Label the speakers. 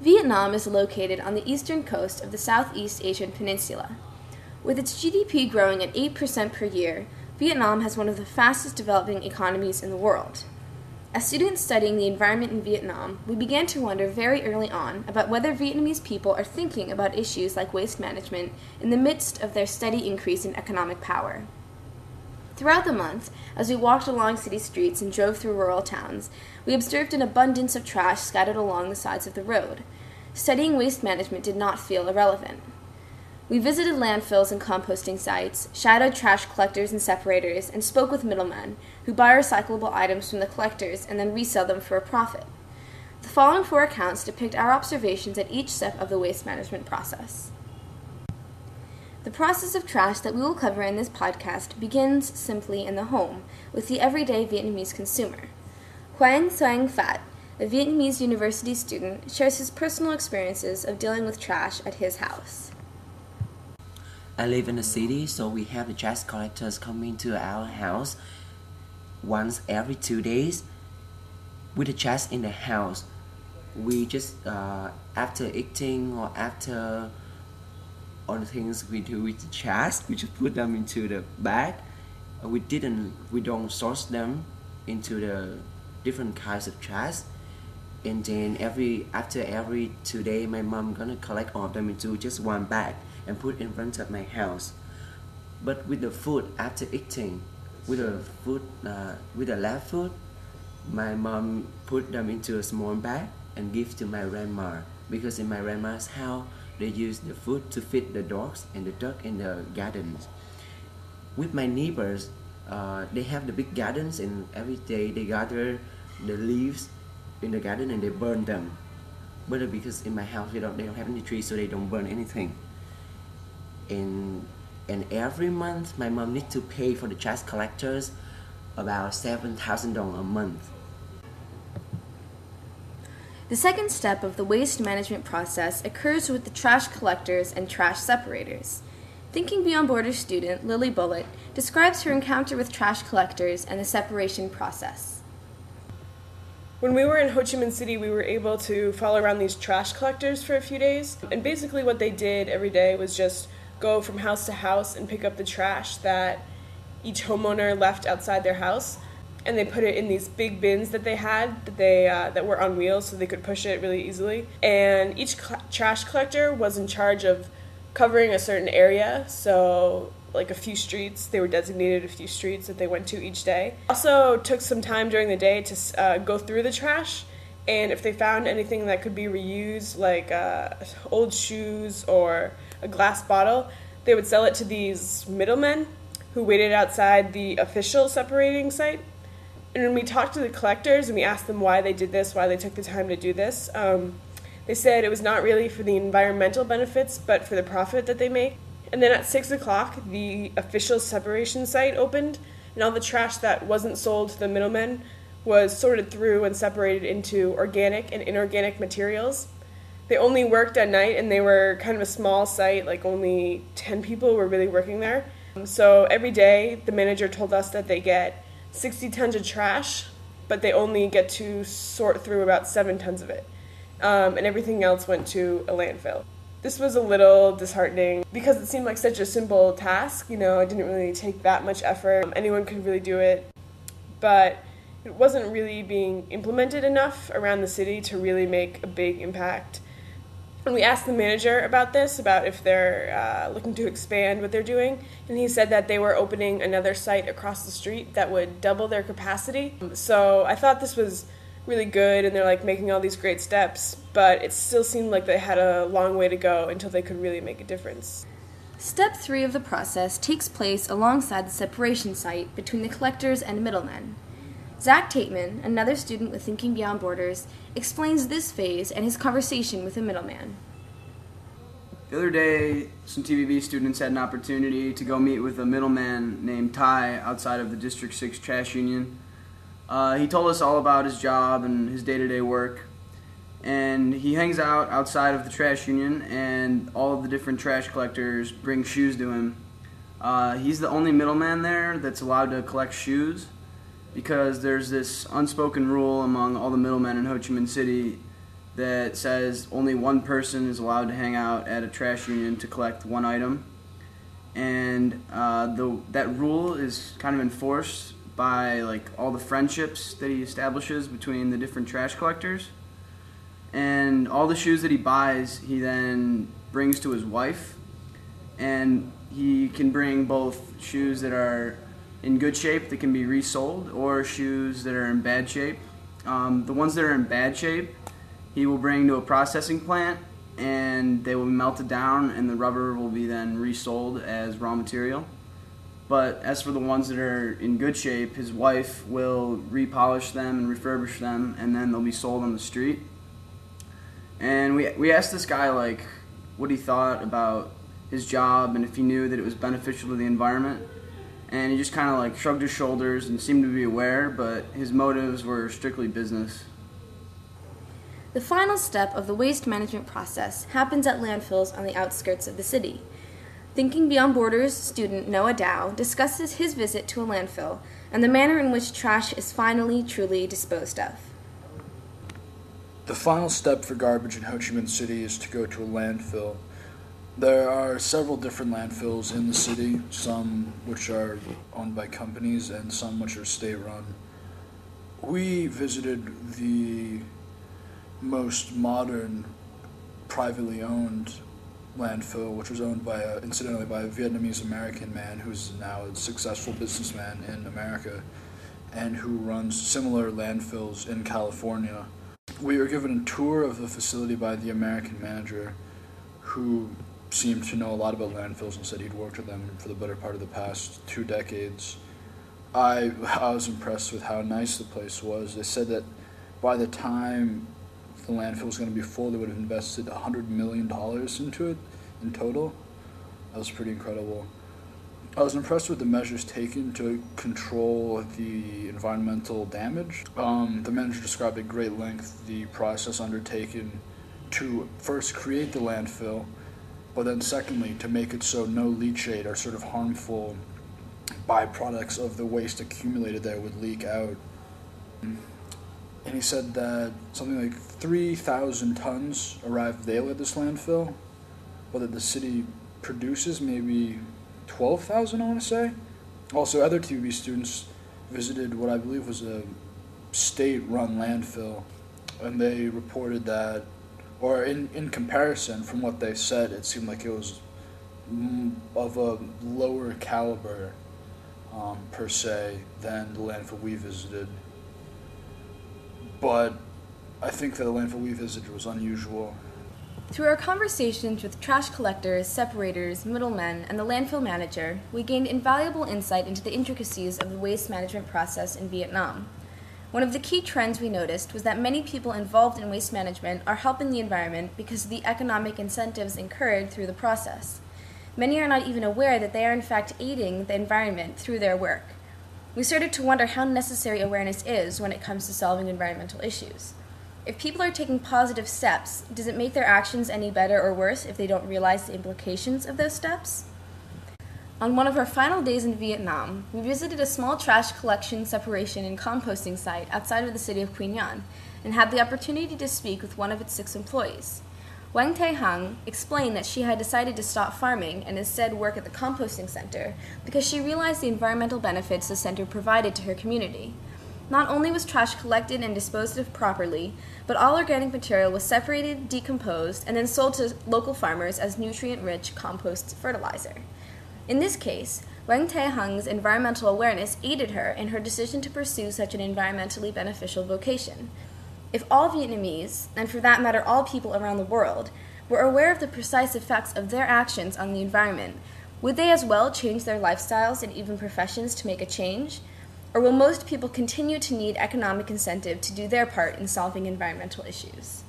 Speaker 1: Vietnam is located on the eastern coast of the Southeast Asian peninsula. With its GDP growing at 8% per year, Vietnam has one of the fastest developing economies in the world. As students studying the environment in Vietnam, we began to wonder very early on about whether Vietnamese people are thinking about issues like waste management in the midst of their steady increase in economic power. Throughout the month, as we walked along city streets and drove through rural towns, we observed an abundance of trash scattered along the sides of the road. Studying waste management did not feel irrelevant. We visited landfills and composting sites, shadowed trash collectors and separators, and spoke with middlemen, who buy recyclable items from the collectors and then resell them for a profit. The following 4 accounts depict our observations at each step of the waste management process. The process of trash that we will cover in this podcast begins simply in the home, with the everyday Vietnamese consumer. Hoang Xoang Phat, a Vietnamese university student, shares his personal experiences of dealing with trash at his house.
Speaker 2: I live in a city, so we have the trash collectors coming to our house once every 2 days. With the trash in the house, we just, after eating or after all the things we do with the trash, we just put them into the bag. We don't sort them into the different kinds of trash. And then after every 2 days, my mom gonna collect all of them into just one bag and put in front of my house. But with the food, after eating, with the left food, my mom put them into a small bag and give to my grandma, because in my grandma's house they use the food to feed the dogs and the duck in the gardens. With my neighbors, they have the big gardens, and every day they gather the leaves in the garden and they burn them. But because in my house they don't have any trees, so they don't burn anything. And every month my mom needs to pay for the trash collectors about $7,000 a month.
Speaker 1: The second step of the waste management process occurs with the trash collectors and trash separators. Thinking Beyond Borders student Lily Bullitt describes her encounter with trash collectors and the separation process.
Speaker 3: When we were in Ho Chi Minh City, we were able to follow around these trash collectors for a few days. And basically what they did every day was just go from house to house and pick up the trash that each homeowner left outside their house. And they put it in these big bins that they had that were on wheels, so they could push it really easily. And each trash collector was in charge of covering a certain area, so like a few streets. They were designated a few streets that they went to each day. Also took some time during the day to go through the trash, and if they found anything that could be reused, like old shoes or a glass bottle, they would sell it to these middlemen who waited outside the official separating site. And when we talked to the collectors and we asked them why they did this, why they took the time to do this, they said it was not really for the environmental benefits, but for the profit that they make. And then at 6 o'clock, the official separation site opened, and all the trash that wasn't sold to the middlemen was sorted through and separated into organic and inorganic materials. They only worked at night, and they were kind of a small site, like only 10 people were really working there. So every day, the manager told us that they get 60 tons of trash, but they only get to sort through about 7 tons of it. And everything else went to a landfill. This was a little disheartening because it seemed like such a simple task. You know, it didn't really take that much effort. Anyone could really do it. But it wasn't really being implemented enough around the city to really make a big impact. And we asked the manager about this, about if they're looking to expand what they're doing, and he said that they were opening another site across the street that would double their capacity. So I thought this was really good, and they're like making all these great steps, but it still seemed like they had a long way to go until they could really make a difference.
Speaker 1: Step 3 of the process takes place alongside the separation site between the collectors and middlemen. Zach Toedtman, another student with Thinking Beyond Borders, explains this phase and his conversation with a middleman.
Speaker 4: The other day, some TVB students had an opportunity to go meet with a middleman named Ty outside of the District 6 trash union. He told us all about his job and his day-to-day work. And he hangs out outside of the trash union, and all of the different trash collectors bring shoes to him. He's the only middleman there that's allowed to collect shoes, because there's this unspoken rule among all the middlemen in Ho Chi Minh City that says only one person is allowed to hang out at a trash union to collect one item. And that rule is kind of enforced by like all the friendships that he establishes between the different trash collectors. And all the shoes that he buys, he then brings to his wife. And he can bring both shoes that are in good shape that can be resold, or shoes that are in bad shape. The ones that are in bad shape, he will bring to a processing plant, and they will be melted down, and the rubber will be then resold as raw material. But as for the ones that are in good shape, his wife will repolish them and refurbish them, and then they'll be sold on the street. And we asked this guy like what he thought about his job and if he knew that it was beneficial to the environment. And he just kind of like shrugged his shoulders and seemed to be aware, but his motives were strictly business.
Speaker 1: The final step of the waste management process happens at landfills on the outskirts of the city. Thinking Beyond Borders student Noah Dow discusses his visit to a landfill and the manner in which trash is finally truly disposed of.
Speaker 5: The final step for garbage in Ho Chi Minh City is to go to a landfill. There are several different landfills in the city, some which are owned by companies and some which are state-run. We visited the most modern, privately owned landfill, which was owned by, incidentally, by a Vietnamese-American man who's now a successful businessman in America and who runs similar landfills in California. We were given a tour of the facility by the American manager, who seemed to know a lot about landfills and said he'd worked with them for the better part of the past 2 decades. I was impressed with how nice the place was. They said that by the time the landfill was going to be full, they would have invested $100 million into it in total. That was pretty incredible. I was impressed with the measures taken to control the environmental damage. The manager described at great length the process undertaken to first create the landfill, but then secondly, to make it so no leachate or sort of harmful byproducts of the waste accumulated there would leak out. And he said that something like 3,000 tons arrive daily at this landfill, but that the city produces maybe 12,000, I want to say. Also, other TVB students visited what I believe was a state-run landfill, and they reported that, or in comparison from what they said, it seemed like it was of a lower caliber, per se, than the landfill we visited. But I think that the landfill we visited was unusual.
Speaker 1: Through our conversations with trash collectors, separators, middlemen, and the landfill manager, we gained invaluable insight into the intricacies of the waste management process in Vietnam. One of the key trends we noticed was that many people involved in waste management are helping the environment because of the economic incentives incurred through the process. Many are not even aware that they are in fact aiding the environment through their work. We started to wonder how necessary awareness is when it comes to solving environmental issues. If people are taking positive steps, does it make their actions any better or worse if they don't realize the implications of those steps? On one of our final days in Vietnam, we visited a small trash collection, separation, and composting site outside of the city of Quy Nhon and had the opportunity to speak with one of its 6 employees. Wang Tae Hung explained that she had decided to stop farming and instead work at the composting center because she realized the environmental benefits the center provided to her community. Not only was trash collected and disposed of properly, but all organic material was separated, decomposed, and then sold to local farmers as nutrient-rich compost fertilizer. In this case, Wang Tae Hung's environmental awareness aided her in her decision to pursue such an environmentally beneficial vocation. If all Vietnamese, and for that matter all people around the world, were aware of the precise effects of their actions on the environment, would they as well change their lifestyles and even professions to make a change? Or will most people continue to need economic incentive to do their part in solving environmental issues?